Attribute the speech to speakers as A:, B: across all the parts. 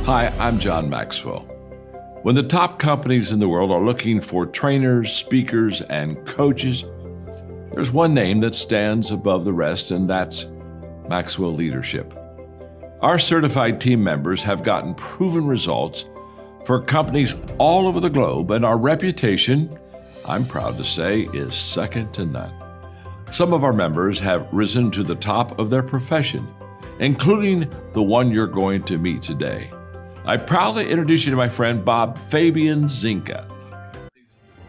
A: Hi, I'm John Maxwell. When the top companies in the world are looking for trainers, speakers, and coaches, there's one name that stands above the rest, and that's Maxwell Leadership. Our certified team members have gotten proven results for companies all over the globe, and our reputation, I'm proud to say, is second to none. Some of our members have risen to the top of their profession, including the one you're going to meet today. I proudly introduce you to my friend Bob Fabian Zinka.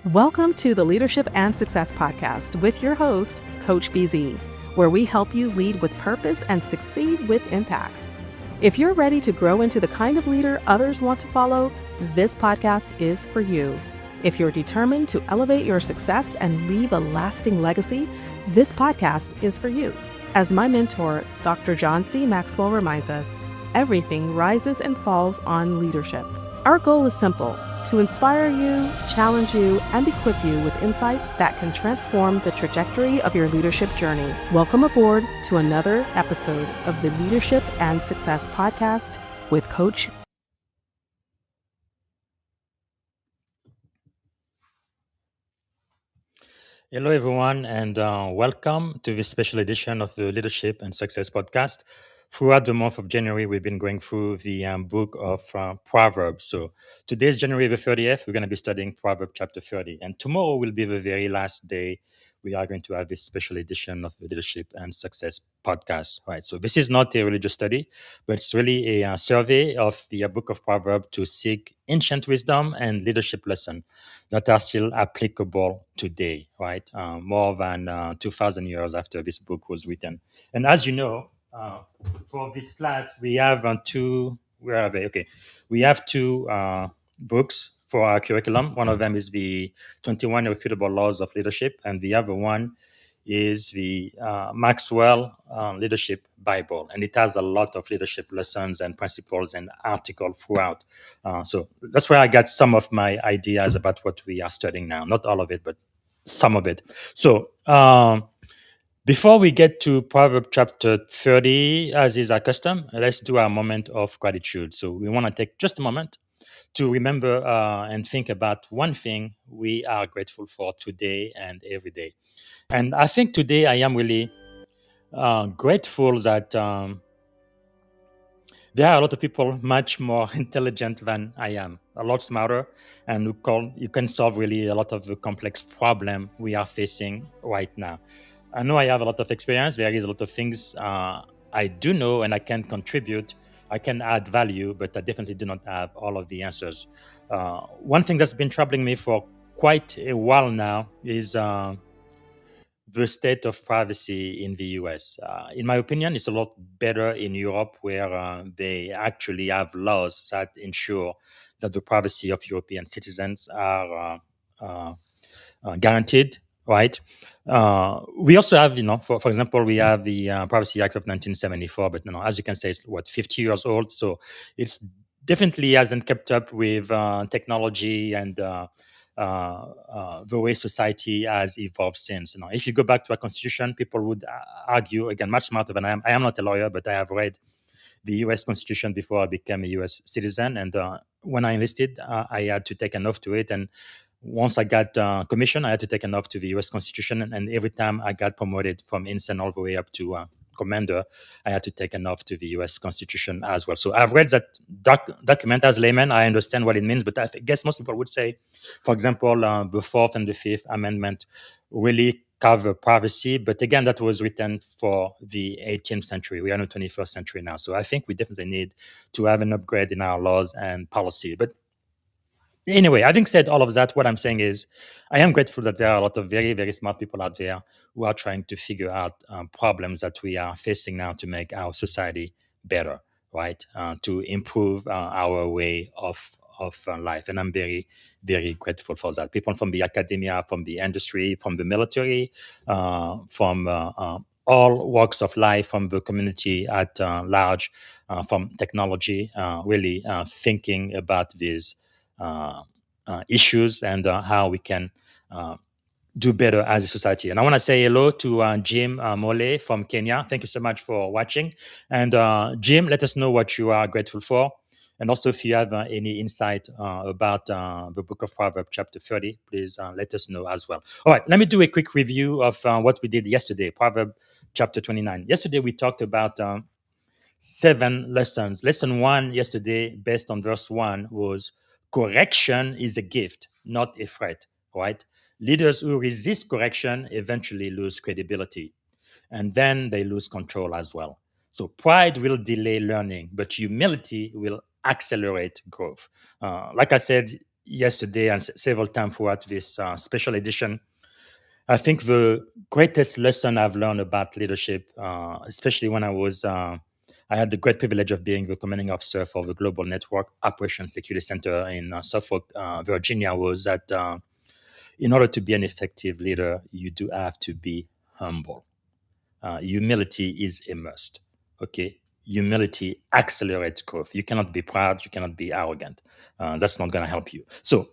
B: Welcome to the Leadership and Success Podcast with your host, Coach BZ, where we help you lead with purpose and succeed with impact. If you're ready to grow into the kind of leader others want to follow, this podcast is for you. If you're determined to elevate your success and leave a lasting legacy, this podcast is for you. As my mentor, Dr. John C. Maxwell reminds us, everything rises and falls on leadership. Our goal is simple: to inspire you, challenge you, and equip you with insights that can transform the trajectory of your leadership journey. Welcome aboard to another episode of the Leadership and Success Podcast with Coach.
C: Hello, everyone, and welcome to this special edition of the Leadership and Success Podcast. Throughout the month of January, we've been going through the book of Proverbs. So today is January the 30th. We're going to be studying Proverbs chapter 30. And tomorrow will be the very last day we are going to have this special edition of the Leadership and Success Podcast. Right. So this is not a religious study, but it's really a survey of the book of Proverbs to seek ancient wisdom and leadership lessons that are still applicable today, right? More than 2,000 years after this book was written. And as you know, for this class, we have two. Where are they? Okay, we have two books for our curriculum. One of them is the 21 Irrefutable Laws of Leadership, and the other one is the Maxwell Leadership Bible, and it has a lot of leadership lessons and principles and articles throughout. So that's where I got some of my ideas about what we are studying now. Not all of it, but some of it. So before we get to Proverbs chapter 30, as is our custom, let's do our moment of gratitude. So we want to take just a moment to remember and think about one thing we are grateful for today and every day. And I think today I am really grateful that there are a lot of people much more intelligent than I am, a lot smarter, and you can solve really a lot of the complex problem we are facing right now. I know I have a lot of experience. There is a lot of things I do know and I can contribute. I can add value, but I definitely do not have all of the answers. One thing that's been troubling me for quite a while now is the state of privacy in the US. In my opinion, it's a lot better in Europe, where they actually have laws that ensure that the privacy of European citizens are guaranteed, right? We also have, for example, we have the Privacy Act of 1974, but as you can say, it's 50 years old. So it's definitely hasn't kept up with technology and the way society has evolved since. If you go back to our constitution, people would argue, again, much smarter than I am. I am not a lawyer, but I have read the U.S. Constitution before I became a U.S. citizen. And when I enlisted, I had to take an oath to it. And once I got commissioned, I had to take an oath to the U.S. Constitution. And every time I got promoted from ensign all the way up to commander, I had to take an oath to the U.S. Constitution as well. So I've read that document as layman. I understand what it means, but I guess most people would say, for example, the Fourth and the Fifth Amendment really cover privacy. But again, that was written for the 18th century. We are in the 21st century now. So I think we definitely need to have an upgrade in our laws and policy. But anyway, having said all of that, what I'm saying is I am grateful that there are a lot of very, very smart people out there who are trying to figure out problems that we are facing now to make our society better, right? To improve our way of life. And I'm very, very grateful for that. People from the academia, from the industry, from the military, from all walks of life, from the community at large, from technology, really thinking about these issues and how we can do better as a society. And I want to say hello to Jim Mole from Kenya. Thank you so much for watching. And Jim, let us know what you are grateful for. And also, if you have any insight about the Book of Proverbs, chapter 30, please let us know as well. All right, let me do a quick review of what we did yesterday, Proverbs chapter 29. Yesterday, we talked about 7 lessons. Lesson 1 yesterday, based on verse 1, was correction is a gift, not a threat, right? Leaders who resist correction eventually lose credibility, and then they lose control as well. So pride will delay learning, but humility will accelerate growth. Like I said yesterday and several times throughout this special edition, I think the greatest lesson I've learned about leadership, especially when I had the great privilege of being the commanding officer for the Global Network Operations Security Center in Suffolk, Virginia, was that in order to be an effective leader, you do have to be humble. Humility is a must. Okay, humility accelerates growth. You cannot be proud. You cannot be arrogant. That's not going to help you. So,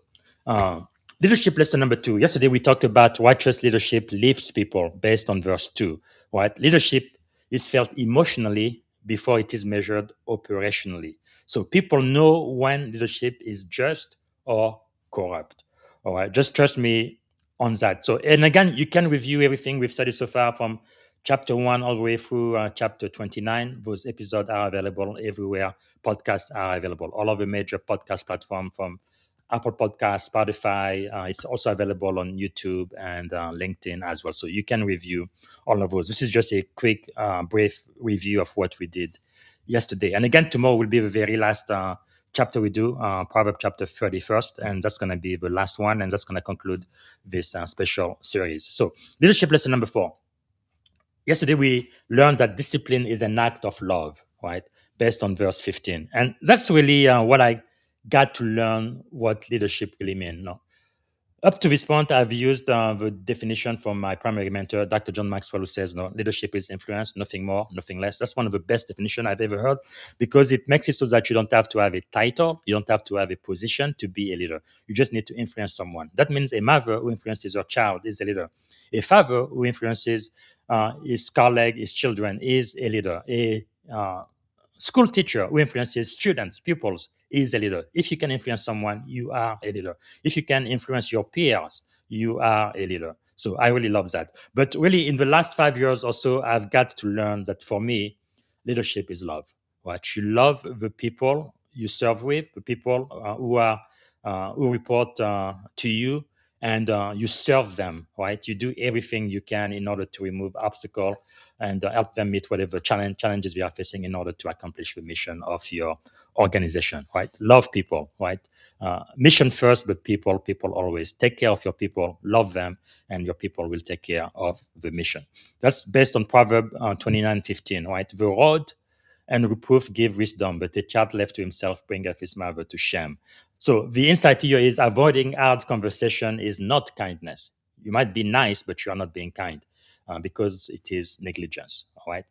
C: uh, leadership lesson number 2. Yesterday we talked about righteous leadership lifts people based on verse 2. Right, leadership is felt emotionally before it is measured operationally. So people know when leadership is just or corrupt. All right, just trust me on that. So, and again, you can review everything we've studied so far from chapter 1 all the way through chapter 29. Those episodes are available everywhere podcasts are available, all of the major podcast platforms from Apple Podcasts, Spotify. It's also available on YouTube and LinkedIn as well. So you can review all of those. This is just a quick, brief review of what we did yesterday. And again, tomorrow will be the very last chapter we do, Proverbs chapter 31st, and that's going to be the last one, and that's going to conclude this special series. So leadership lesson number 4. Yesterday, we learned that discipline is an act of love, right? Based on verse 15. And that's really what I got to learn what leadership really means. No? Up to this point, I've used the definition from my primary mentor, Dr. John Maxwell, who says, no, leadership is influence, nothing more, nothing less. That's one of the best definitions I've ever heard because it makes it so that you don't have to have a title, you don't have to have a position to be a leader. You just need to influence someone. That means a mother who influences her child is a leader. A father who influences his colleague, his children is a leader. A school teacher who influences students, pupils, is a leader. If you can influence someone, you are a leader. If you can influence your peers, you are a leader. So I really love that. But really, in the last 5 years or so, I've got to learn that for me, leadership is love. Right? You love the people you serve with, the people who report to you, and you serve them. Right? You do everything you can in order to remove obstacles and help them meet whatever challenges we are facing in order to accomplish the mission of your organization, right? Love people, right? Mission first, but people always. Take care of your people, love them, and your people will take care of the mission. That's based on Proverbs 29:15, right? The rod and reproof give wisdom, but a child left to himself bringeth his mother to shame. So the insight here is avoiding hard conversation is not kindness. You might be nice, but you are not being kind because it is negligence, all right?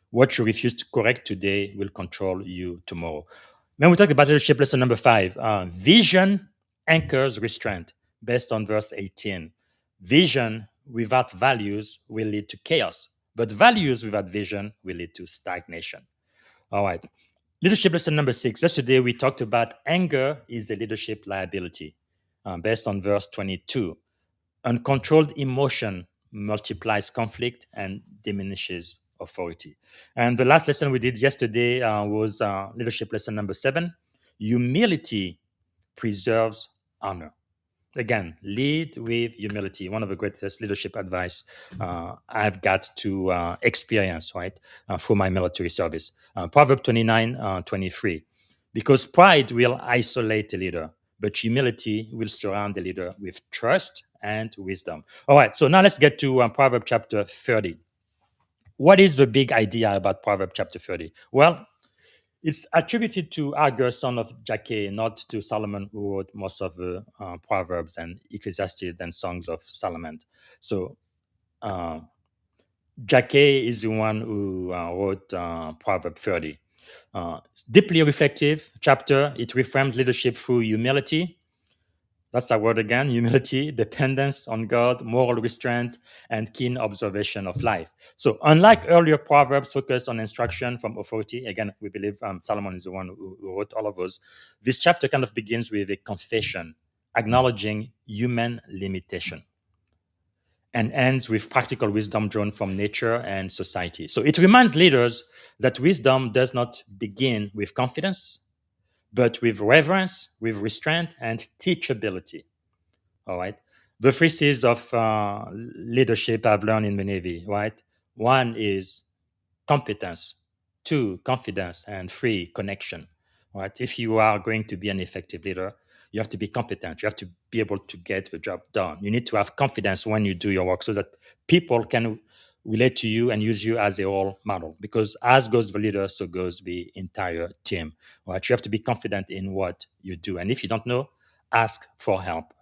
C: What you refuse to correct today will control you tomorrow. Then we talk about leadership lesson number 5. Vision anchors restraint, based on verse 18. Vision without values will lead to chaos, but values without vision will lead to stagnation. All right. Leadership lesson number 6. Yesterday, we talked about anger is a leadership liability, based on verse 22. Uncontrolled emotion multiplies conflict and diminishes authority. And the last lesson we did yesterday was leadership lesson number 7. Humility preserves honor. Again, lead with humility. One of the greatest leadership advice I've got to experience, right, through my military service. Proverbs 29:23. Because pride will isolate a leader, but humility will surround the leader with trust and wisdom. All right, so now let's get to Proverbs chapter 30. What is the big idea about Proverbs chapter 30? Well, it's attributed to Agur, son of Jakeh, not to Solomon, who wrote most of the Proverbs and Ecclesiastes and Songs of Solomon. So Jakeh is the one who wrote Proverbs 30. It's deeply reflective chapter. It reframes leadership through humility. That's our word again: humility, dependence on God, moral restraint, and keen observation of life. So, unlike earlier Proverbs focused on instruction from authority, again, we believe Solomon is the one who wrote all of those. This chapter kind of begins with a confession, acknowledging human limitation, and ends with practical wisdom drawn from nature and society. So, it reminds leaders that wisdom does not begin with confidence, but with reverence, with restraint, and teachability. All right. The three C's of leadership I've learned in the Navy, right? One is competence, two, confidence, and three, connection. Right? If you are going to be an effective leader, you have to be competent. You have to be able to get the job done. You need to have confidence when you do your work so that people can relate to you and use you as a role model. Because as goes the leader, so goes the entire team. Right? You have to be confident in what you do. And if you don't know, ask for help.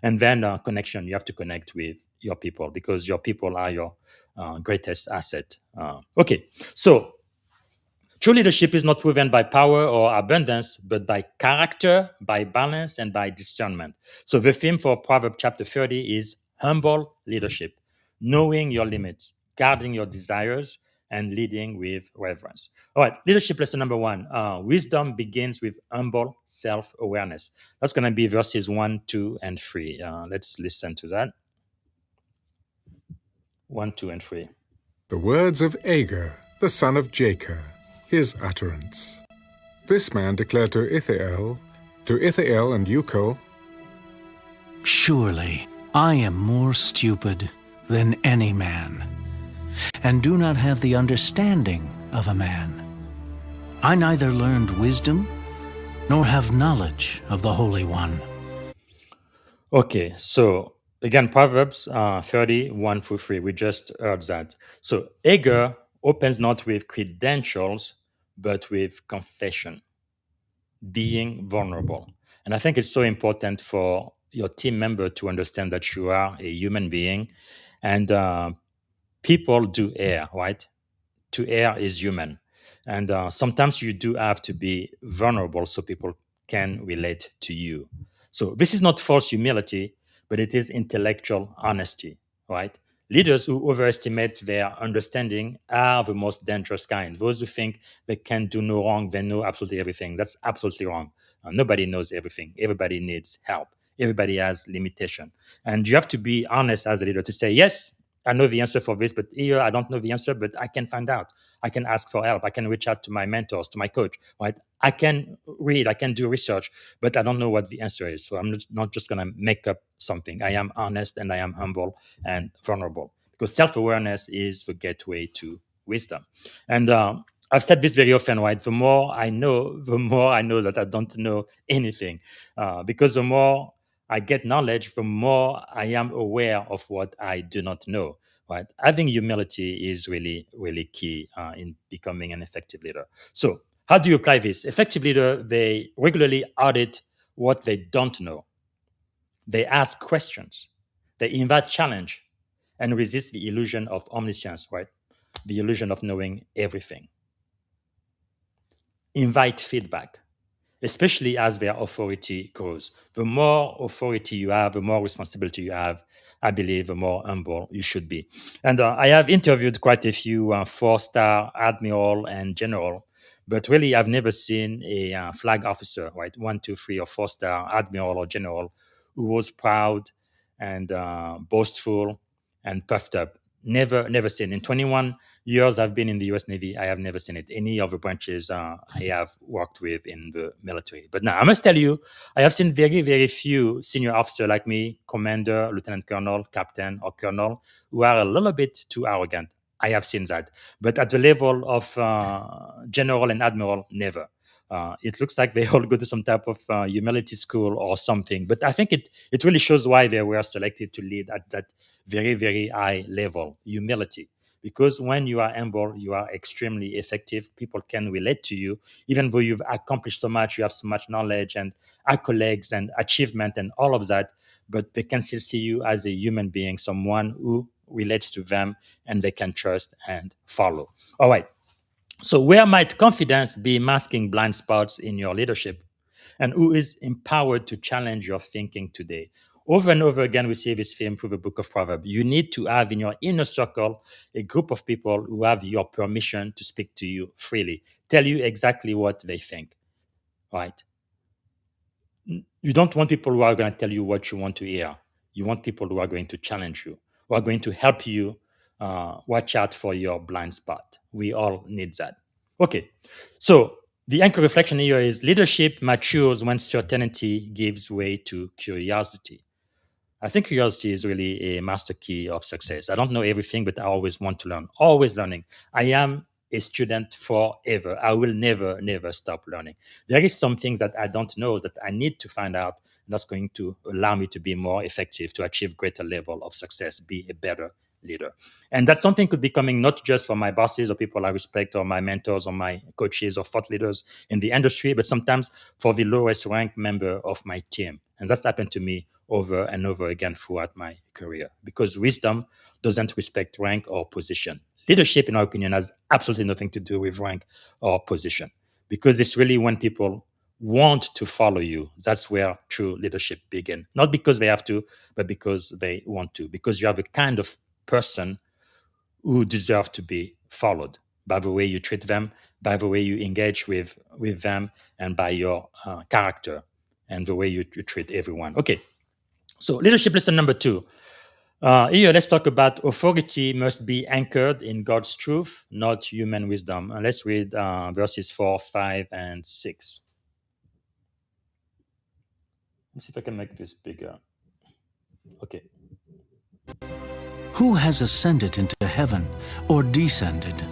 C: And then connection, you have to connect with your people because your people are your greatest asset. Okay, so true leadership is not proven by power or abundance, but by character, by balance, and by discernment. So the theme for Proverbs chapter 30 is humble leadership, knowing your limits, guarding your desires, and leading with reverence. All right, leadership lesson number one: wisdom begins with humble self awareness. That's going to be verses 1, 2, and 3. Let's listen to that. 1, 2, and 3.
D: The words of Agur, the son of Jacob, his utterance. This man declared to Ithiel and Ukal,
E: Surely I am more stupid than any man, and do not have the understanding of a man. I neither learned wisdom, nor have knowledge of the Holy One.
C: Okay, so again, Proverbs 30, 1 through 3. We just heard that. So Agur opens not with credentials, but with confession, being vulnerable. And I think it's so important for your team member to understand that you are a human being and people do err, right? To err is human. And sometimes you do have to be vulnerable so people can relate to you. So this is not false humility, but it is intellectual honesty, right? Leaders who overestimate their understanding are the most dangerous kind. Those who think they can do no wrong, they know absolutely everything. That's absolutely wrong. Nobody knows everything. Everybody needs help. Everybody has limitation. And you have to be honest as a leader to say, yes, I know the answer for this, but here I don't know the answer, but I can find out. I can ask for help. I can reach out to my mentors, to my coach, right? I can read, I can do research, but I don't know what the answer is. So I'm not just going to make up something. I am honest and I am humble and vulnerable because self-awareness is the gateway to wisdom. And I've said this very often, right? The more I know that I don't know anything, because the more I get knowledge, the more I am aware of what I do not know. Right? I think humility is really, really key in becoming an effective leader. So, how do you apply this? Effective leader, they regularly audit what they don't know. They ask questions. They invite challenge and resist the illusion of omniscience, right? The illusion of knowing everything. Invite feedback, especially as their authority grows. The more authority you have, the more responsibility you have, I believe, the more humble you should be. And I have interviewed quite a few 4-star admiral and general, but really I've never seen a flag officer, right, 1, 2, 3, or 4-star admiral or general who was proud and boastful and puffed up. Never seen. In 21 years I've been in the US Navy, I have never seen it. Any of the branches I have worked with in the military. But now I must tell you, I have seen very, very few senior officers like me, commander, lieutenant colonel, captain, or colonel, who are a little bit too arrogant. I have seen that. But at the level of general and admiral, never. It looks like they all go to some type of humility school or something. But I think it really shows why they were selected to lead at that very, very high level, humility. Because when you are humble, you are extremely effective. People can relate to you, even though you've accomplished so much, you have so much knowledge and accolades and achievement and all of that, but they can still see you as a human being, someone who relates to them and they can trust and follow. All right. So where might confidence be masking blind spots in your leadership? and who is empowered to challenge your thinking today. Over and over again, we see this theme through the Book of Proverbs. You need to have in your inner circle a group of people who have your permission to speak to you freely, tell you exactly what they think, right? You don't want people who are going to tell you what you want to hear. You want people who are going to challenge you, who are going to help you watch out for your blind spot. We all need that. Okay, so the anchor reflection here is leadership matures when certainty gives way to curiosity. I think curiosity is really a master key of success. I don't know everything, but I always want to learn, always learning. I am a student forever. I will never, never stop learning. There is some things that I don't know that I need to find out. That's going to allow me to be more effective, to achieve greater level of success, be a better leader. And that something could be coming not just from my bosses or people I respect or my mentors or my coaches or thought leaders in the industry, but sometimes for the lowest ranked member of my team. And that's happened to me over and over again throughout my career because wisdom doesn't respect rank or position. Leadership, in our opinion, has absolutely nothing to do with rank or position because it's really when people want to follow you. That's where true leadership begins. Not because they have to, but because they want to, because you have a kind of person who deserve to be followed by the way you treat them, by the way you engage with them, and by your character and the way you treat everyone. Okay, so leadership lesson number 2. Here, let's talk about authority must be anchored in God's truth, not human wisdom. And let's read verses 4, 5, and 6. Let's see if I can make this bigger. Okay.
E: Who has ascended into heaven or descended?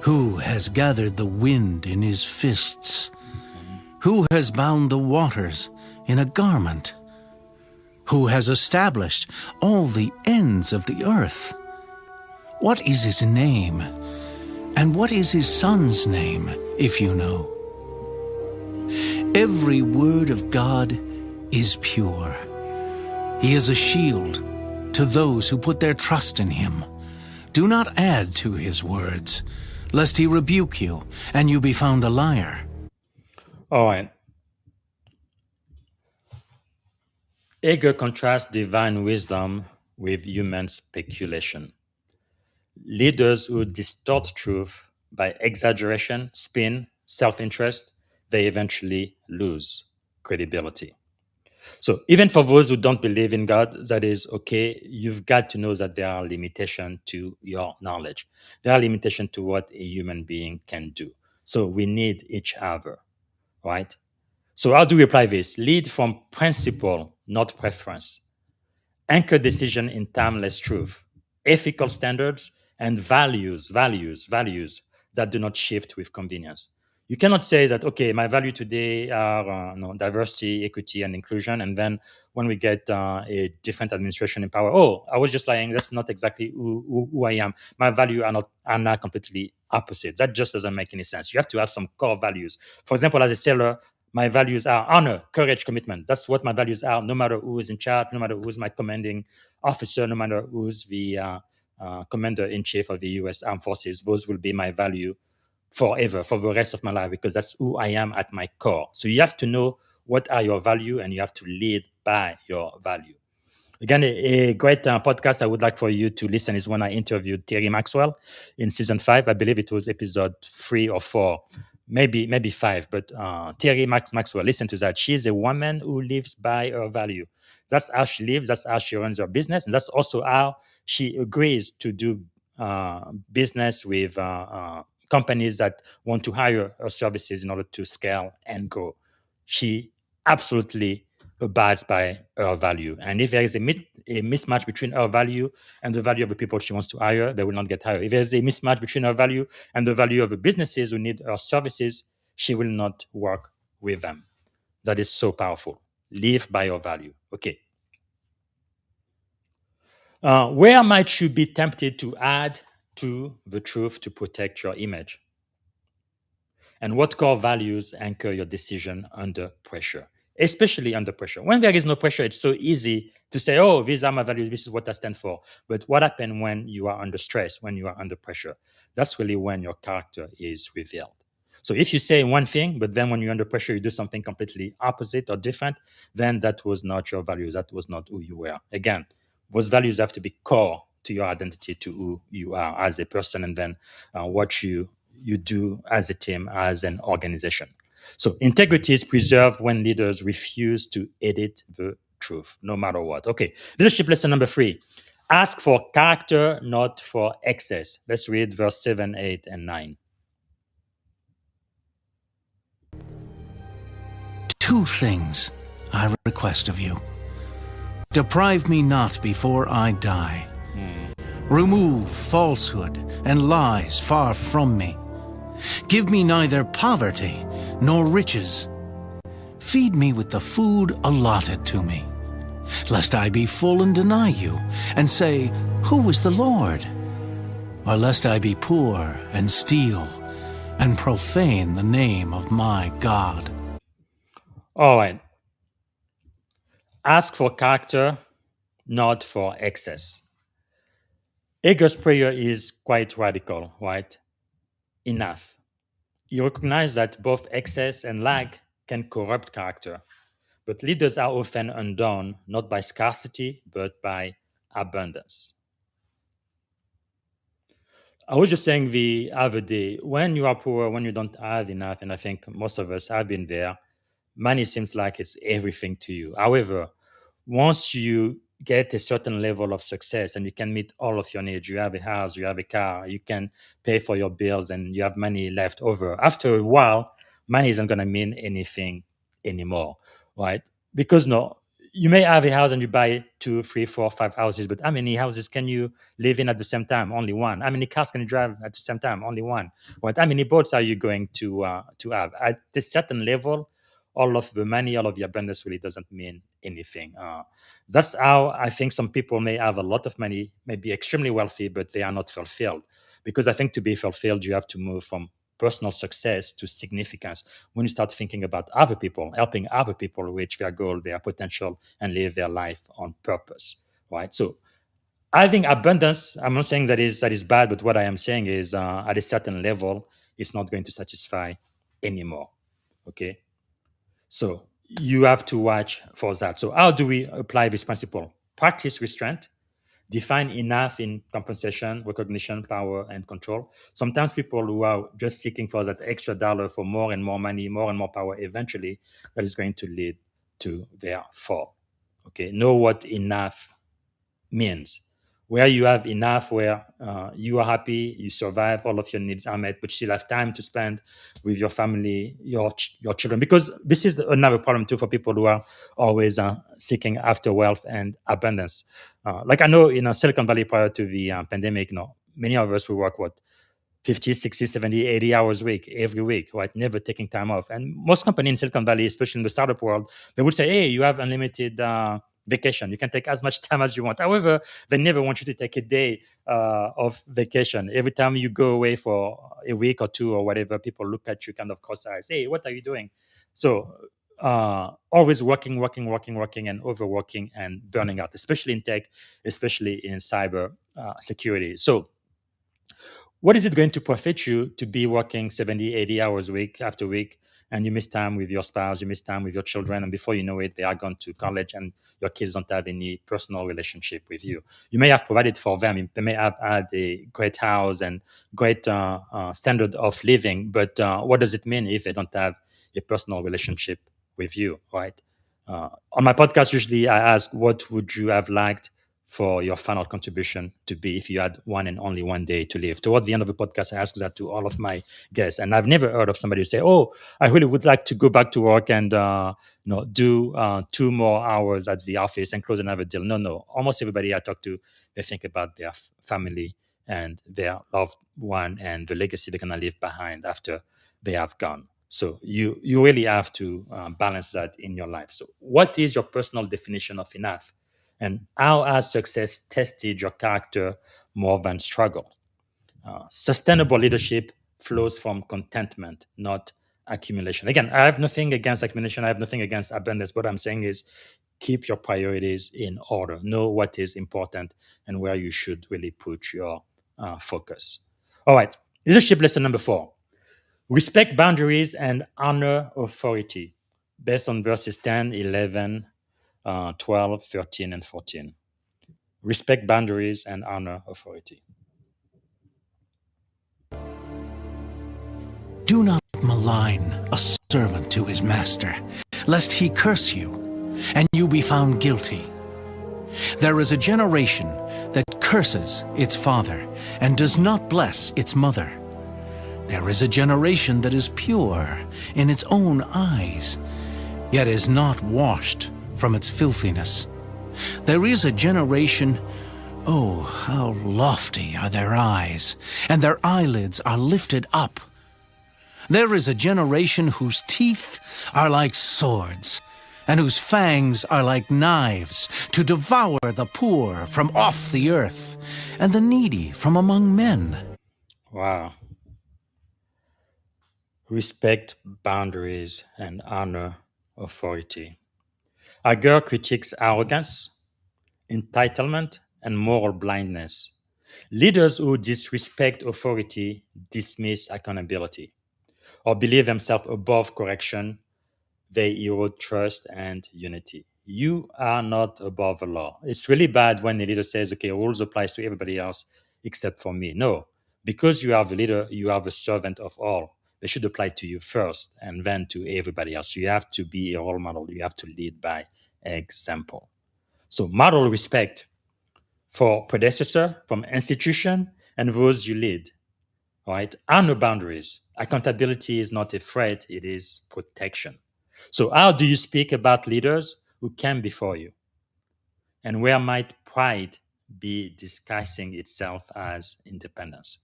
E: Who has gathered the wind in his fists? Who has bound the waters in a garment? Who has established all the ends of the earth? What is his name? And what is his son's name, if you know? Every word of God is pure. He is a shield to those who put their trust in him. Do not add to his words, lest he rebuke you, and you be found a liar.
C: All right. Hager contrasts divine wisdom with human speculation. Leaders who distort truth by exaggeration, spin, self-interest, they eventually lose credibility. So even for those who don't believe in God, that is okay. You've got to know that there are limitations to your knowledge. There are limitations to what a human being can do. So we need each other, right? So how do we apply this? Lead from principle, not preference. Anchor decision in timeless truth, ethical standards, and values that do not shift with convenience. You cannot say that, okay, my value today are diversity, equity, and inclusion, and then when we get a different administration in power, oh, I was just lying. That's not exactly who I am. My value are not completely opposite. That just doesn't make any sense. You have to have some core values. For example, as a sailor, my values are honor, courage, commitment. That's what my values are, no matter who is in charge, no matter who's my commanding officer, no matter who's the commander-in-chief of the U.S. Armed Forces. Those will be my value forever, for the rest of my life, because that's who I am at my core. So you have to know what are your value, and you have to lead by your value. Again, a great podcast I would like for you to listen is when I interviewed Terry Maxwell in season 5. I believe it was episode 3 or 4. Maybe 5, but Terry Maxwell, listen to that. She's a woman who lives by her value. That's how she lives. That's how she runs her business. And that's also how she agrees to do business with companies that want to hire her services in order to scale and grow. She absolutely abides by her value. And if there is a mismatch between her value and the value of the people she wants to hire, they will not get hired. If there's a mismatch between her value and the value of the businesses who need her services, she will not work with them. That is so powerful. Live by your value. Okay. Where might you be tempted to add to the truth to protect your image? And what core values anchor your decision under pressure? Especially under pressure. When there is no pressure, it's so easy to say, oh, these are my values, this is what I stand for. But what happens when you are under stress, when you are under pressure? That's really when your character is revealed. So if you say one thing, but then when you're under pressure, you do something completely opposite or different, then that was not your values. That was not who you were. Again, those values have to be core to your identity, to who you are as a person, and then what you do as a team, as an organization. So integrity is preserved when leaders refuse to edit the truth, no matter what. Okay, leadership lesson number 3. Ask for character, not for excess. Let's read verse 7, 8, and 9.
E: Two things I request of you. Deprive me not before I die. Remove falsehood and lies far from me. Give me neither poverty nor riches. Feed me with the food allotted to me, lest I be full and deny you, and say, Who is the Lord? Or lest I be poor and steal, and profane the name of my God.
C: All right. Ask for character, not for excess. Hagar's prayer is quite radical, right? Enough. You recognize that both excess and lack can corrupt character, but leaders are often undone not by scarcity, but by abundance. I was just saying the other day, when you are poor, when you don't have enough, and I think most of us have been there, money seems like it's everything to you. However, once you get a certain level of success and you can meet all of your needs, you have a house, you have a car, you can pay for your bills, and you have money left over. After a while, money isn't going to mean anything anymore, right? Because no, you may have a house and you buy 2, 3, 4, 5 houses, but how many houses can you live in at the same time? Only one. How many cars can you drive at the same time? Only one. Right? How many boats are you going to have? At a certain level, all of the money, all of the abundance really doesn't mean anything. That's how I think some people may have a lot of money, may be extremely wealthy, but they are not fulfilled. Because I think to be fulfilled, you have to move from personal success to significance. When you start thinking about other people, helping other people reach their goal, their potential, and live their life on purpose, right? So having abundance, I'm not saying that is bad, but what I am saying is at a certain level, it's not going to satisfy anymore, okay? So you have to watch for that. So how do we apply this principle? Practice restraint, define enough in compensation, recognition, power, and control. Sometimes people who are just seeking for that extra dollar for more and more money, more and more power, eventually that is going to lead to their fall. Okay, know what enough means. Where you have enough, where you are happy, you survive, all of your needs are met, but you still have time to spend with your family, your children. Because this is another problem too for people who are always seeking after wealth and abundance. Like I know in Silicon Valley prior to the pandemic, many of us will work 50, 60, 70, 80 hours a week, every week, right? Never taking time off. And most companies in Silicon Valley, especially in the startup world, they would say, hey, you have unlimited vacation. You can take as much time as you want. However, they never want you to take a day of vacation. Every time you go away for a week or two or whatever, people look at you kind of cross-eyes. Hey, what are you doing? So always working, and overworking and burning out, especially in tech, especially in cyber security. So what is it going to profit you to be working 70, 80 hours week after week, and you miss time with your spouse, you miss time with your children, and before you know it, they are gone to college and your kids don't have any personal relationship with you. You may have provided for them. They may have had a great house and great standard of living, but what does it mean if they don't have a personal relationship with you, right? On my podcast, usually I ask, what would you have liked for your final contribution to be if you had one and only one day to live? Toward the end of the podcast, I ask that to all of my guests. And I've never heard of somebody say, oh, I really would like to go back to work and do 2 more hours at the office and close another deal. No. Almost everybody I talk to, they think about their family and their loved one and the legacy they're going to leave behind after they have gone. So you really have to balance that in your life. So what is your personal definition of enough? And how has success tested your character more than struggle? Sustainable leadership flows from contentment, not accumulation. Again, I have nothing against accumulation. I have nothing against abundance. What I'm saying is keep your priorities in order. Know what is important and where you should really put your focus. All right. Leadership lesson number 4. Respect boundaries and honor authority, based on verses 10, 11, 12, 13, and 14. Respect boundaries and honor authority.
E: Do not malign a servant to his master, lest he curse you, and you be found guilty. There is a generation that curses its father and does not bless its mother. There is a generation that is pure in its own eyes, yet is not washed from its filthiness. There is a generation, oh, how lofty are their eyes, and their eyelids are lifted up. There is a generation whose teeth are like swords, and whose fangs are like knives, to devour the poor from off the earth, and the needy from among men.
C: Wow. Respect boundaries and honor authority. Agur critiques arrogance, entitlement, and moral blindness. Leaders who disrespect authority dismiss accountability or believe themselves above correction. They erode trust and unity. You are not above the law. It's really bad when the leader says, okay, rules applies to everybody else except for me. No, because you are the leader, you are the servant of all. They should apply to you first and then to everybody else. You have to be a role model. You have to lead by example. So model respect for predecessor, from institution, and those you lead. Right? Honor boundaries. Accountability is not a threat, it is protection. So, how do you speak about leaders who came before you? And where might pride be disguising itself as independence?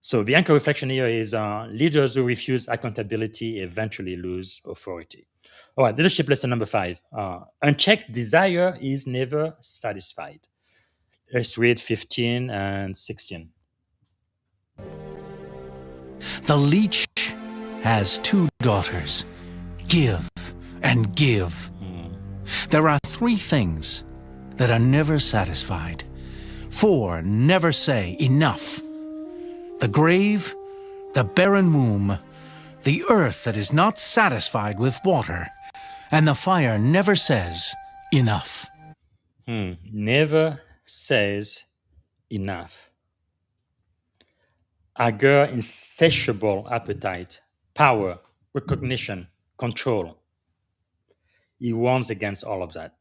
C: So, the anchor reflection here is leaders who refuse accountability eventually lose authority. All right, leadership lesson number 5. Unchecked desire is never satisfied. Let's read 15 and 16.
E: The leech has 2 daughters. Give and give. There are 3 things that are never satisfied. 4 never say enough. The grave, the barren womb, the earth that is not satisfied with water, and the fire never says enough.
C: Never says enough. Agur insatiable appetite, power, recognition, control. He warns against all of that.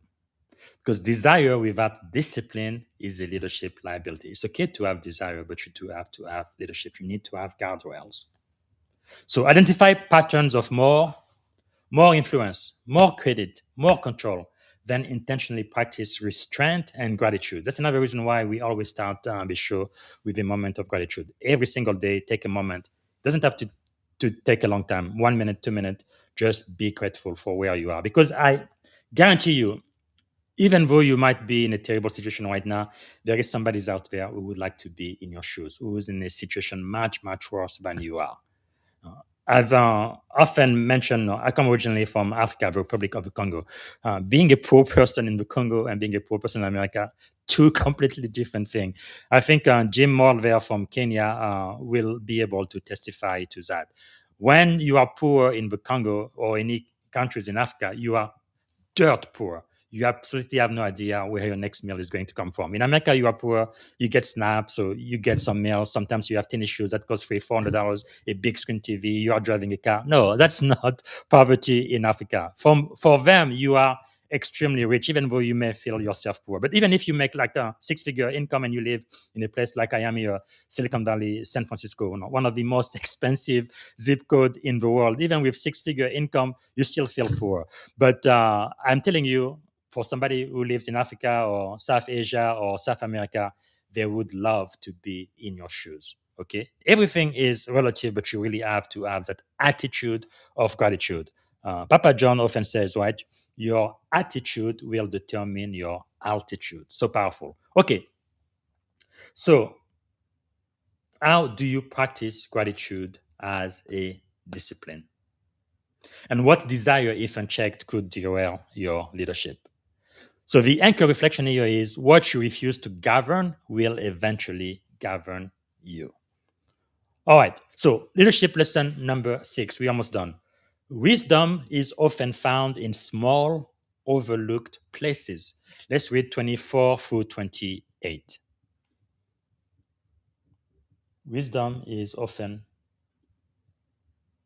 C: Because desire without discipline is a leadership liability. It's okay to have desire, but you do have to have leadership. You need to have guardrails. So identify patterns of more influence, more credit, more control, then intentionally practice restraint and gratitude. That's another reason why we always start the show with a moment of gratitude. Every single day, take a moment. It doesn't have to take a long time, 1 minute, 2 minutes. Just be grateful for where you are. Because I guarantee you, even though you might be in a terrible situation right now, there is somebody out there who would like to be in your shoes, who is in a situation much, much worse than you are. I've often mentioned, I come originally from Africa, the Republic of the Congo. Being a poor person in the Congo and being a poor person in America, 2 completely different things. I think Jim Moore there from Kenya will be able to testify to that. When you are poor in the Congo or any countries in Africa, you are dirt poor. You absolutely have no idea where your next meal is going to come from. In America, you are poor, you get SNAP, so you get some meals. Sometimes you have tennis shoes that cost $400, a big screen TV, you are driving a car. No, that's not poverty in Africa. For them, you are extremely rich, even though you may feel yourself poor. But even if you make like a 6-figure income and you live in a place like I am here, Silicon Valley, San Francisco, one of the most expensive zip code in the world, even with 6-figure income, you still feel poor. But I'm telling you, for somebody who lives in Africa or South Asia or South America, they would love to be in your shoes. Okay, everything is relative, but you really have to have that attitude of gratitude. Papa John often says, right, your attitude will determine your altitude. So powerful. Okay, so how do you practice gratitude as a discipline? And what desire, if unchecked, could derail your leadership? So the anchor reflection here is what you refuse to govern will eventually govern you. All right. So, leadership lesson number 6. We're almost done. Wisdom is often found in small, overlooked places. Let's read 24 through 28. Wisdom is often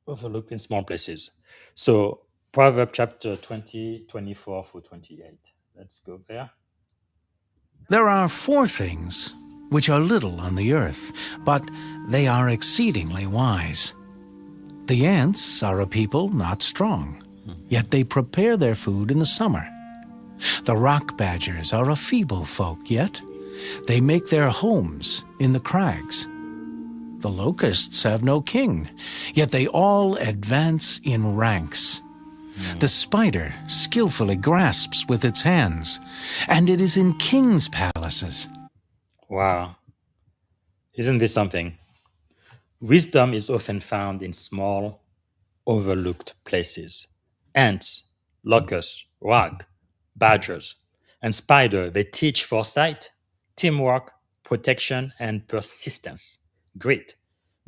C: overlooked in small places. So, Proverbs chapter 20, 24 through 28. Let's go there.
E: There are 4 things which are little on the earth, but they are exceedingly wise. The ants are a people not strong, yet they prepare their food in the summer. The rock badgers are a feeble folk, yet they make their homes in the crags. The locusts have no king, yet they all advance in ranks. The spider skillfully grasps with its hands, and it is in kings' palaces.
C: Wow. Isn't this something? Wisdom is often found in small, overlooked places. Ants, locusts, rock, badgers, and spider, they teach foresight, teamwork, protection, and persistence. Great.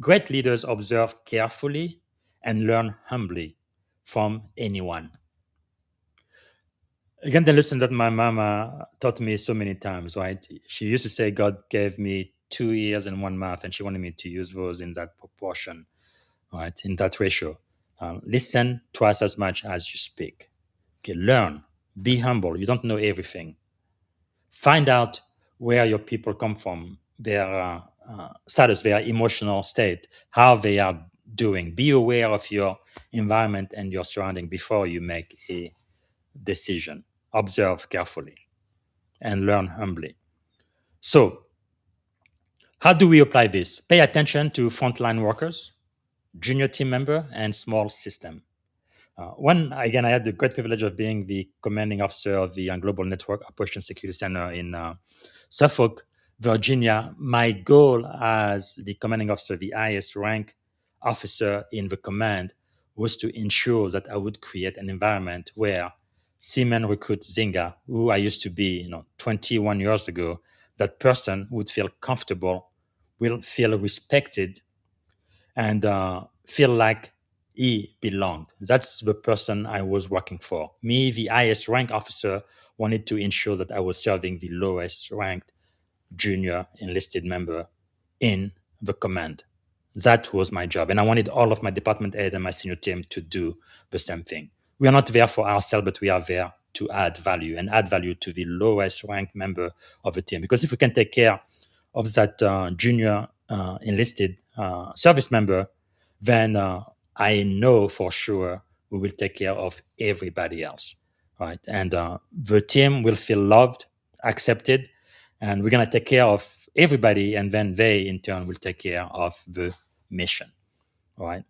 C: Great leaders observe carefully and learn humbly from anyone. Again, the lesson that my mama taught me so many times, right? She used to say God gave me 2 ears and 1 mouth, and she wanted me to use those in that proportion, right? In that ratio. Listen twice as much as you speak. Okay, learn. Be humble. You don't know everything. Find out where your people come from, their status, their emotional state, how they are doing. Be aware of your environment and your surrounding before you make a decision. Observe carefully and learn humbly. So, how do we apply this? Pay attention to frontline workers, junior team member, and small system. Again, I had the great privilege of being the commanding officer of the Global Network Operations Security Center in Suffolk, Virginia. My goal as the commanding officer, the highest rank officer in the command, was to ensure that I would create an environment where Seaman Recruit Zinga, who I used to be, 21 years ago, that person would feel comfortable, will feel respected, and feel like he belonged. That's the person I was working for. Me, the highest rank officer, wanted to ensure that I was serving the lowest ranked junior enlisted member in the command. That was my job. And I wanted all of my department head and my senior team to do the same thing. We are not there for ourselves, but we are there to add value and add value to the lowest ranked member of the team. Because if we can take care of that junior enlisted service member, then I know for sure we will take care of everybody else, right? And the team will feel loved, accepted, and we're going to take care of everybody, and then they in turn will take care of the mission. All right,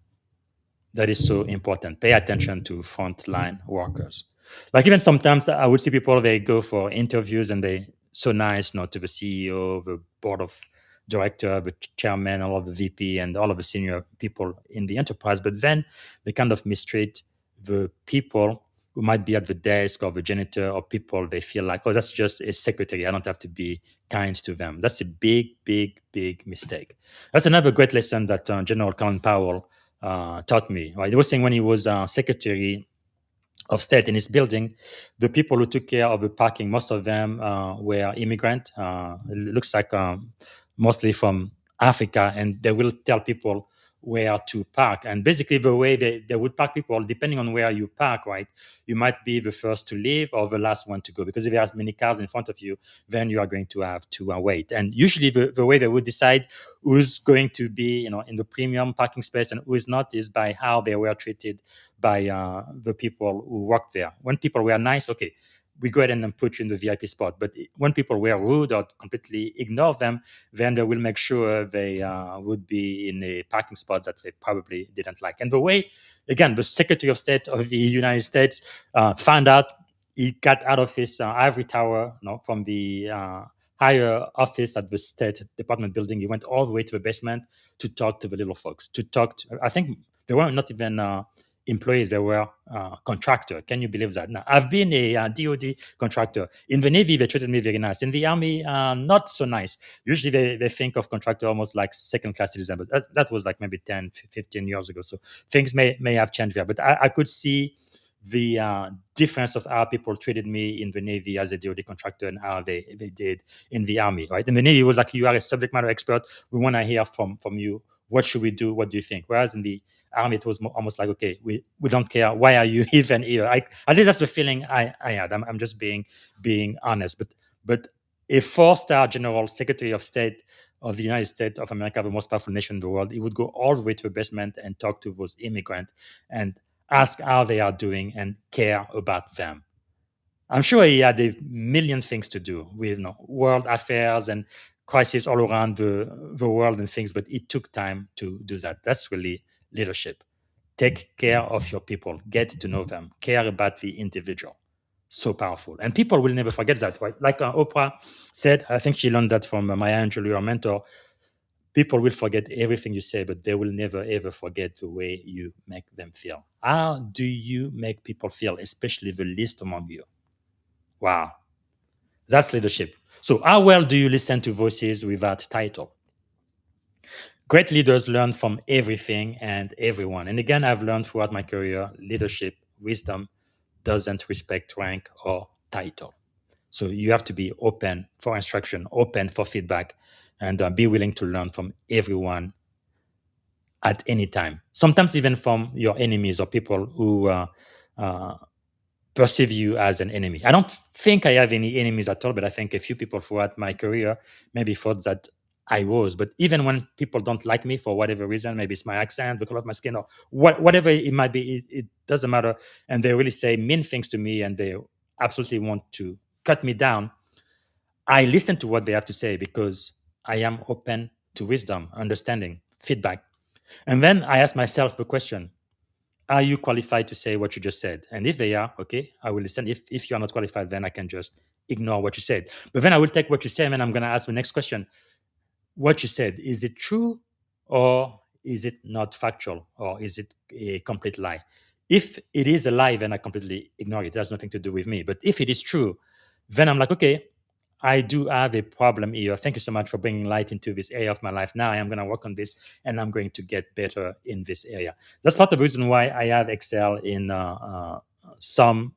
C: that is so important. Pay attention to frontline workers. Like even sometimes I would see people, they go for interviews and they so nice, to the CEO, the board of director, the chairman, all of the VP, and all of the senior people in the enterprise, but then they kind of mistreat the people who might be at the desk or the janitor, or people they feel like, oh, that's just a secretary, I don't have to be kind to them. That's a big, big, big mistake. That's another great lesson that General Colin Powell taught me. Right? He was saying when he was secretary of state in his building, the people who took care of the parking, most of them were immigrant. It looks like mostly from Africa, and they will tell people where to park. And basically, the way they would park people, depending on where you park, right, you might be the first to leave or the last one to go. Because if there are many cars in front of you, then you are going to have to wait. And usually, the way they would decide who's going to be, in the premium parking space and who is not is by how they were treated by the people who work there. When people were nice, okay, we go ahead and put you in the VIP spot. But when people were rude or completely ignore them, then they will make sure they would be in a parking spot that they probably didn't like. And the way, again, the Secretary of State of the United States found out, he got out of his ivory tower, from the higher office at the State Department building. He went all the way to the basement to talk to the little folks, I think they were not even employees. They were contractor. Can you believe that? Now, I've been a DoD contractor. In the Navy, they treated me very nice. In the Army, not so nice. Usually, they think of contractor almost like second-class citizen, but that was like maybe 10, 15 years ago. So things may have changed there. But I could see the difference of how people treated me in the Navy as a DoD contractor and how they did in the Army, right? In the Navy, it was like, you are a subject matter expert. We want to hear from you. What should we do? What do you think? Whereas in the Army, it was almost like, okay, we don't care. Why are you even here? At least that's the feeling I had. I'm just being honest. But a 4-star general, Secretary of State of the United States of America, the most powerful nation in the world, he would go all the way to the basement and talk to those immigrants and ask how they are doing and care about them. I'm sure he had a million things to do with world affairs and crises all around the world and things, but it took time to do that. That's really leadership. Take care of your people, get to know them, care about the individual. So powerful. And people will never forget that, right? Like Oprah said, I think she learned that from Maya Angelou, her mentor. People will forget everything you say, but they will never, ever forget the way you make them feel. How do you make people feel, especially the least among you? Wow. That's leadership. So how well do you listen to voices without title? Great leaders learn from everything and everyone. And again, I've learned throughout my career, leadership, wisdom doesn't respect rank or title. So you have to be open for instruction, open for feedback, and be willing to learn from everyone at any time. Sometimes even from your enemies or people who perceive you as an enemy. I don't think I have any enemies at all, but I think a few people throughout my career maybe thought that I was. But even when people don't like me for whatever reason, maybe it's my accent, the color of my skin, or whatever it might be, it doesn't matter. And they really say mean things to me and they absolutely want to cut me down. I listen to what they have to say because I am open to wisdom, understanding, feedback. And then I ask myself the question, are you qualified to say what you just said? And if they are, okay, I will listen. If you are not qualified, then I can just ignore what you said. But then I will take what you say and then I'm going to ask the next question. What you said, is it true or is it not factual or is it a complete lie? If it is a lie, then I completely ignore it. It has nothing to do with me. But if it is true, then I'm like, okay, I do have a problem here. Thank you so much for bringing light into this area of my life. Now I am going to work on this and I'm going to get better in this area. That's part of the reason why I have excelled in some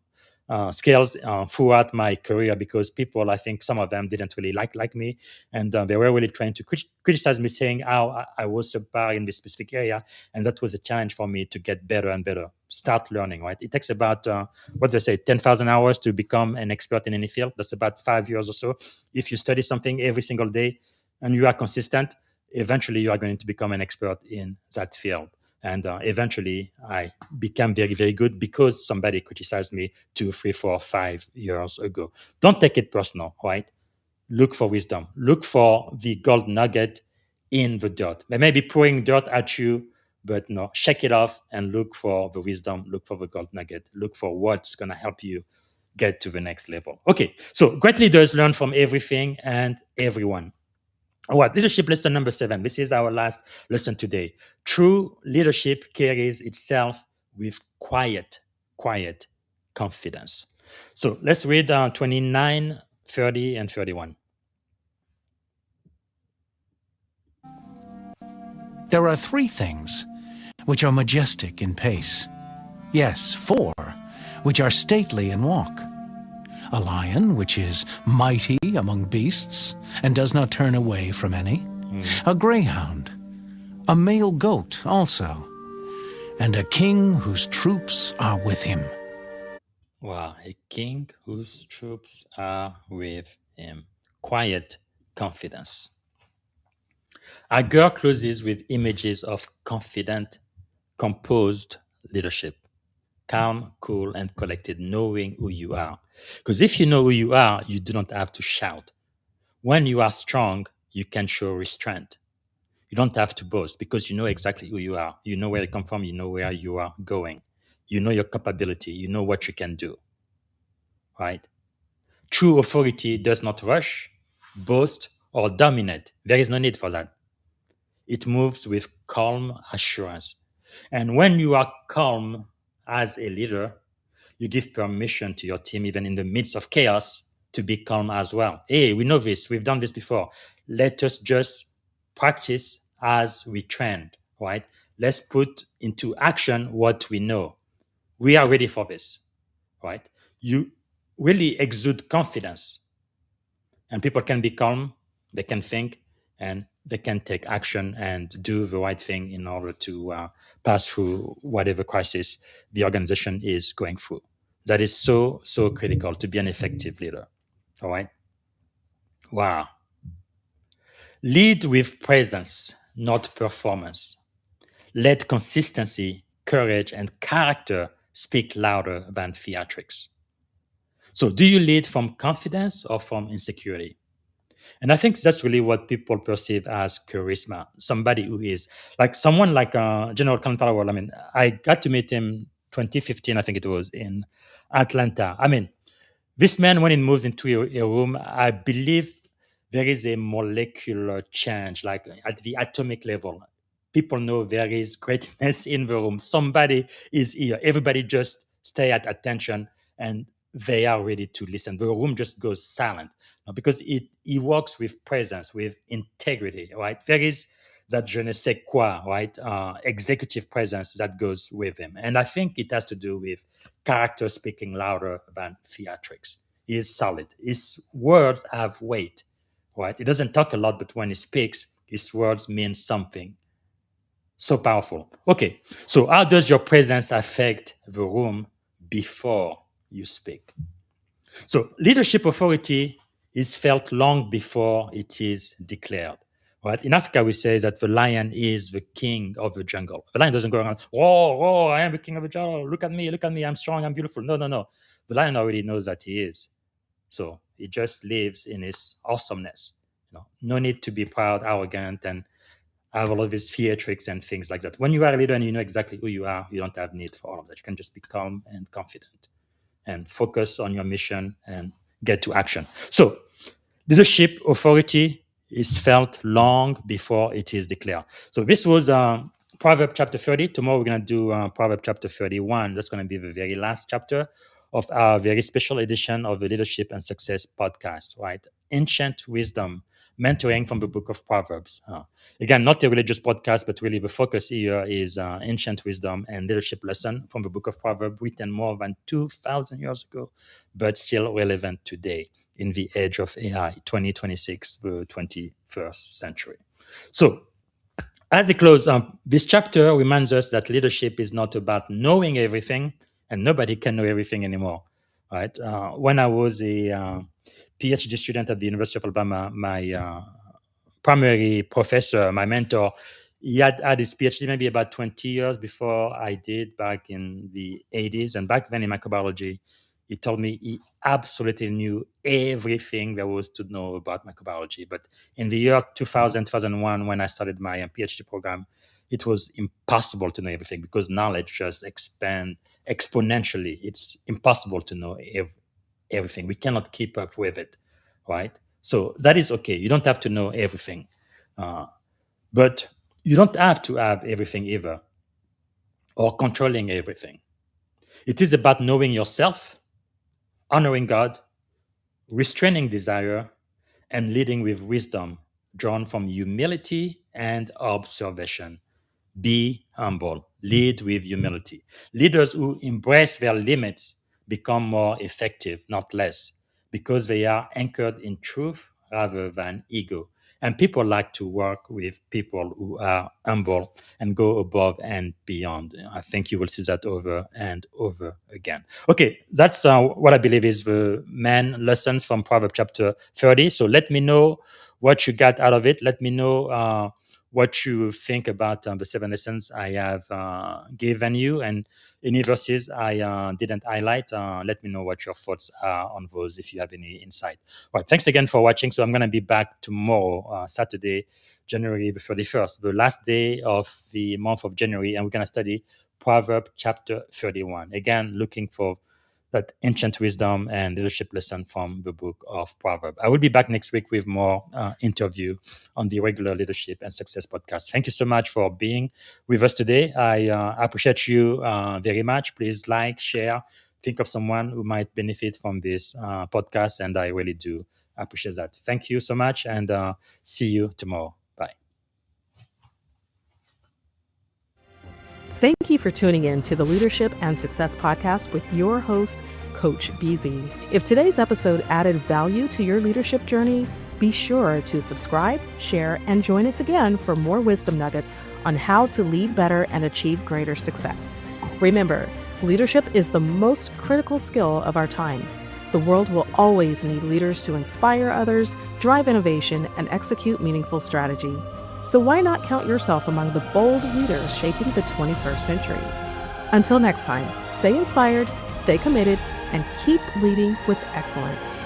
C: skills throughout my career, because people, I think some of them didn't really like me, and they were really trying to criticize me, saying how I was subpar in this specific area, and that was a challenge for me to get better and better. Start learning, right? It takes about what they say, 10,000 hours to become an expert in any field. That's about 5 years or so. If you study something every single day and you are consistent, eventually you are going to become an expert in that field. And eventually, I became very, very good because somebody criticized me 2, 3, 4, 5 years ago. Don't take it personal, right? Look for wisdom. Look for the gold nugget in the dirt. They may be pouring dirt at you, but no, shake it off and look for the wisdom. Look for the gold nugget. Look for what's going to help you get to the next level. Okay, so great leaders learn from everything and everyone. All right, leadership lesson number 7. This is our last lesson today. True leadership carries itself with quiet confidence. So let's read 29, 30, and 31.
E: There are 3 things which are majestic in pace. Yes, 4 which are stately in walk. A lion which is mighty among beasts and does not turn away from any. A greyhound, a male goat also, and a king whose troops are with him.
C: Wow, a king whose troops are with him. Quiet confidence. Our girl closes with images of confident, composed leadership. Calm, cool, and collected, knowing who you are. Because if you know who you are, you do not have to shout. When you are strong, you can show restraint. You don't have to boast because you know exactly who you are. You know where you come from. You know where you are going. You know your capability. You know what you can do. Right? True authority does not rush, boast, or dominate. There is no need for that. It moves with calm assurance. And when you are calm, as a leader, you give permission to your team, even in the midst of chaos, to be calm as well. Hey, we know this. We've done this before. Let us just practice as we train, right? Let's put into action what we know. We are ready for this, right? You really exude confidence, and people can be calm, they can think, and they can take action and do the right thing in order to pass through whatever crisis the organization is going through. That is so, so critical to be an effective leader. All right. Wow. Lead with presence, not performance. Let consistency, courage, and character speak louder than theatrics. So, do you lead from confidence or from insecurity? And I think that's really what people perceive as charisma. Somebody who is like someone like General Colin Powell. I mean, I got to meet him 2015, I think it was, in Atlanta. I mean, this man, when he moves into a room, I believe there is a molecular change, like at the atomic level. People know there is greatness in the room. Somebody is here. Everybody just stay at attention and they are ready to listen. The room just goes silent because he works with presence, with integrity, right? There is that je ne sais quoi, right? Executive presence that goes with him. And I think it has to do with character speaking louder than theatrics. He is solid. His words have weight, right? He doesn't talk a lot, but when he speaks, his words mean something. So powerful. Okay, so how does your presence affect the room before you speak? So leadership authority is felt long before it is declared. Right? In Africa, we say that the lion is the king of the jungle. The lion doesn't go around, roar, roar, I am the king of the jungle. Look at me, I'm strong, I'm beautiful. No, no, no. The lion already knows that he is. So he just lives in his awesomeness. No need to be proud, arrogant, and have all of these theatrics and things like that. When you are a leader and you know exactly who you are, you don't have need for all of that. You can just be calm and confident and focus on your mission and get to action. So, leadership authority is felt long before it is declared. So, this was Proverbs chapter 30. Tomorrow, we're going to do Proverbs chapter 31. That's going to be the very last chapter of our very special edition of the Leadership and Success podcast, right? Ancient wisdom, mentoring from the Book of Proverbs. Again, not a religious podcast, but really the focus here is ancient wisdom and leadership lesson from the Book of Proverbs, written more than 2,000 years ago, but still relevant today in the age of AI, 2026, the 21st century. So, as a close, this chapter reminds us that leadership is not about knowing everything, and nobody can know everything anymore. Right? When I was a PhD student at the University of Alabama, my primary professor, my mentor, he had his PhD maybe about 20 years before I did back in the 80s. And back then in microbiology, he told me he absolutely knew everything there was to know about microbiology. But in the year 2000, 2001, when I started my PhD program, it was impossible to know everything because knowledge just expands exponentially. It's impossible to know everything. We cannot keep up with it, right? So that is okay. You don't have to know everything. But you don't have to have everything either or controlling everything. It is about knowing yourself, honoring God, restraining desire, and leading with wisdom drawn from humility and observation. Be humble. Lead with humility. Leaders who embrace their limits become more effective, not less, because they are anchored in truth rather than ego. And people like to work with people who are humble and go above and beyond. I think you will see that over and over again. Okay, that's what I believe is the main lessons from Proverbs chapter 30. So let me know what you got out of it. Let me know what you think about the 7 lessons I have given you, and any verses I didn't highlight. Let me know what your thoughts are on those if you have any insight. All right, thanks again for watching. So I'm going to be back tomorrow, Saturday, January the 31st, the last day of the month of January, and we're going to study Proverbs chapter 31. Again, looking for that ancient wisdom and leadership lesson from the book of Proverbs. I will be back next week with more interview on the regular Leadership and Success podcast. Thank you so much for being with us today. I appreciate you very much. Please like, share, think of someone who might benefit from this podcast, and I really do appreciate that. Thank you so much, and see you tomorrow. Bye.
B: Thank you for tuning in to the Leadership and Success Podcast with your host, Coach BZ. If today's episode added value to your leadership journey, be sure to subscribe, share, and join us again for more wisdom nuggets on how to lead better and achieve greater success. Remember, leadership is the most critical skill of our time. The world will always need leaders to inspire others, drive innovation, and execute meaningful strategy. So why not count yourself among the bold leaders shaping the 21st century? Until next time, stay inspired, stay committed, and keep leading with excellence.